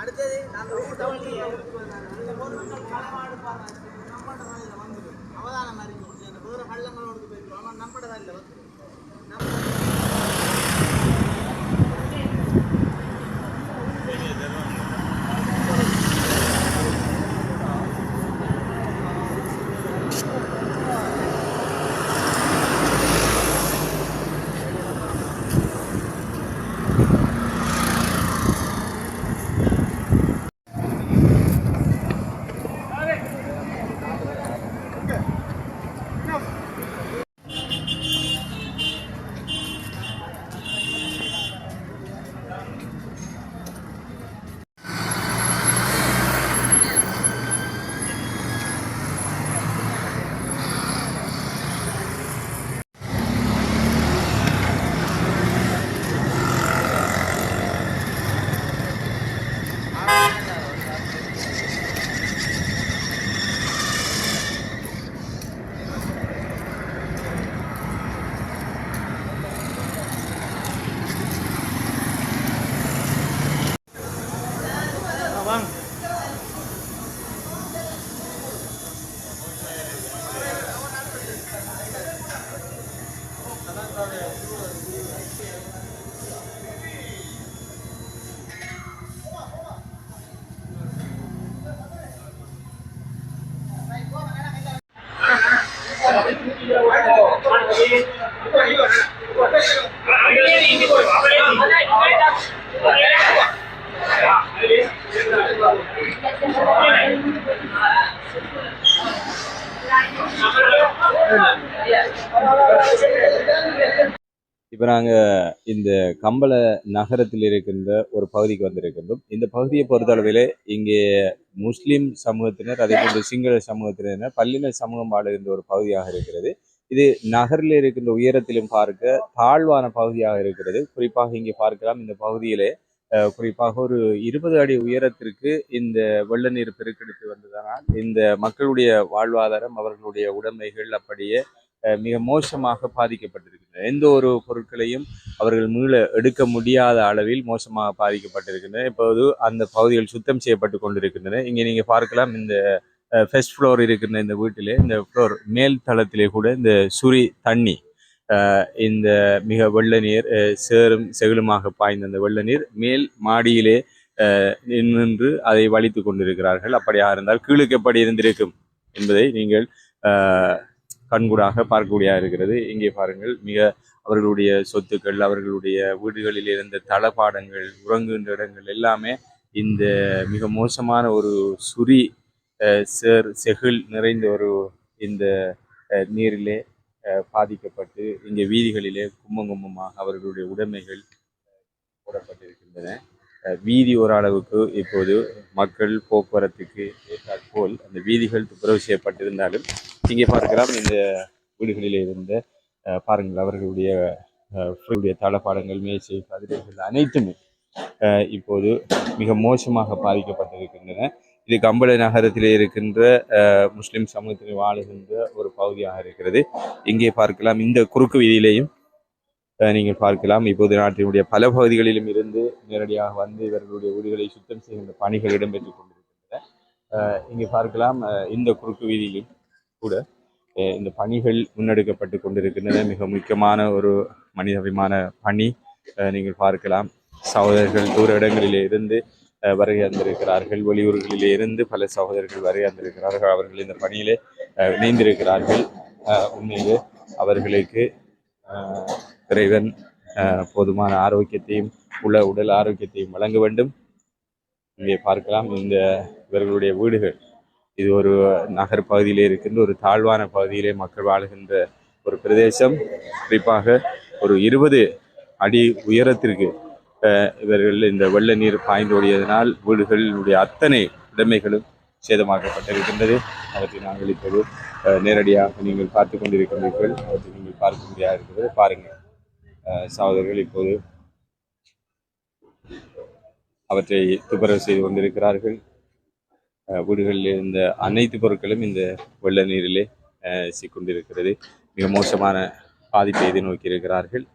அடுத்தது அவதானம் மாதிரி வேறு பள்ளங்களோடு போயிருக்கோம் நம்படதான் இல்லை இப்போ நாங்கள் இந்த கம்பள நகரத்தில் இருக்கின்ற ஒரு பகுதிக்கு வந்திருக்கின்றோம். இந்த பகுதியை பொறுத்தளவிலே இங்கே முஸ்லிம் சமூகத்தினர், அதே போன்று சிங்கள சமூகத்தினர், பல்லின சமூகம் வாழுகின்ற ஒரு பகுதியாக இருக்கிறது. இது நகரில் இருக்கின்ற உயரத்திலும் பார்க்க தாழ்வான பகுதியாக இருக்கிறது. குறிப்பாக இங்கே பார்க்கலாம், இந்த பகுதியிலே குறிப்பாக ஒரு 20 அடி உயரத்திற்கு இந்த வெள்ள நீர் பெருக்கெடுத்து வந்ததனால் இந்த மக்களுடைய வாழ்வாதாரம், அவர்களுடைய உடைமைகள் அப்படியே மிக மோசமாக பாதிக்கப்பட்டிருக்கின்றன. எந்த ஒரு பொருட்களையும் அவர்கள் மீள எடுக்க முடியாத அளவில் மோசமாக பாதிக்கப்பட்டிருக்கின்றன. இப்போது அந்த பகுதிகள் சுத்தம் செய்யப்பட்டு கொண்டிருக்கின்றன. இங்கே நீங்கள் பார்க்கலாம், இந்த ஃபர்ஸ்ட் ஃப்ளோர் இருக்கின்ற இந்த வீட்டிலே, இந்த ஃப்ளோர் மேல் தளத்திலே கூட இந்த சுரி தண்ணி, இந்த மிக வெள்ள நீர் சேரும் செகிலுமாக பாய்ந்த அந்த வெள்ள நீர் மேல் மாடியிலே நின்று அதை வலித்து கொண்டிருக்கிறார்கள். அப்படியாக இருந்தால் கீழுக்கு எப்படி இருந்திருக்கும் என்பதை நீங்கள் கண்கூடாக பார்க்கக்கூடியதாக இருக்கிறது. இங்கே பாருங்கள், மிக அவர்களுடைய சொத்துக்கள், அவர்களுடைய வீடுகளில் இருந்த தளபாடங்கள், உறங்குகின்ற இடங்கள் எல்லாமே இந்த மிக மோசமான ஒரு சுரி செகில் நிறைந்த ஒரு இந்த நீரிலே பாதிக்கப்பட்டு இங்கே வீதிகளிலே கும்பமாக அவர்களுடைய உடைமைகள் போடப்பட்டிருக்கின்றன. வீதி ஓரளவுக்கு இப்போது மக்கள் போக்குவரத்துக்கு ஏற்றாற்போல் அந்த வீதிகள் துப்புரவு செய்யப்பட்டிருந்தாலும் இங்கே பார்க்கலாம், இந்த வீடுகளில் இருந்த பாருங்கள் அவர்களுடைய தளபாடங்கள், மேசை, கதிரைகள் அனைத்துமே இப்போது மிக மோசமாக பாதிக்கப்பட்டிருக்கின்றன. இது கம்பள நகரத்திலே இருக்கின்ற முஸ்லிம் சமூகத்தில் வாழுகின்ற ஒரு பகுதியாக இருக்கிறது. இங்கே பார்க்கலாம், இந்த குறுக்கு வீதியிலேயும் நீங்கள் பார்க்கலாம், இப்போது நாட்டினுடைய பல பகுதிகளிலும் இருந்து நேரடியாக வந்து இவர்களுடைய வீடுகளை சுத்தம் செய்கின்ற பணிகள் இடம்பெற்றுக் கொண்டிருக்கின்றன. இங்கே பார்க்கலாம், இந்த குறுக்கு வீதியிலும் கூட இந்த பணிகள் முன்னெடுக்கப்பட்டு கொண்டிருக்கின்றன. மிக முக்கியமான ஒரு மனிதாபிமான பணி. நீங்கள் பார்க்கலாம், சகோதரர்கள் தூர இடங்களிலே இருந்து வருகை வந்திருக்கிறார்கள். வெளியூர்களிலே இருந்து பல சகோதரர்கள் வருகை வந்திருக்கிறார்கள். அவர்கள் இந்த பணியிலே இணைந்திருக்கிறார்கள். உண்மையிலே அவர்களுக்கு இறைவன் போதுமான ஆரோக்கியத்தையும் உடல் ஆரோக்கியத்தையும் வழங்க வேண்டும். இங்கே பார்க்கலாம், இந்த இவர்களுடைய வீடுகள், இது ஒரு நகர் பகுதியிலே இருக்கின்ற ஒரு தாழ்வான பகுதியிலே மக்கள் வாழுகின்ற ஒரு பிரதேசம். குறிப்பாக ஒரு 20 அடி உயரத்திற்கு இவர்கள் இந்த வெள்ள நீர் பாய்ந்தோடியதனால் வீடுகளுடைய அத்தனை உடைமைகளும் சேதமாக்கப்பட்டிருக்கின்றது. அவற்றை நாங்கள் இப்போது நேரடியாக நீங்கள் பார்த்து கொண்டிருக்கின்றீர்கள். அவற்றை நீங்கள் பார்க்க முடியாது இருக்கிறது. பாருங்கள், சகோதரர்கள் இப்போது அவற்றை துப்புரவு செய்து கொண்டிருக்கிறார்கள். வீடுகளில் இருந்த அனைத்து பொருட்களும் இந்த வெள்ள நீரிலே சிக்கொண்டிருக்கிறது. மிக மோசமான பாதிப்பை எதிர்நோக்கி இருக்கிறார்கள்.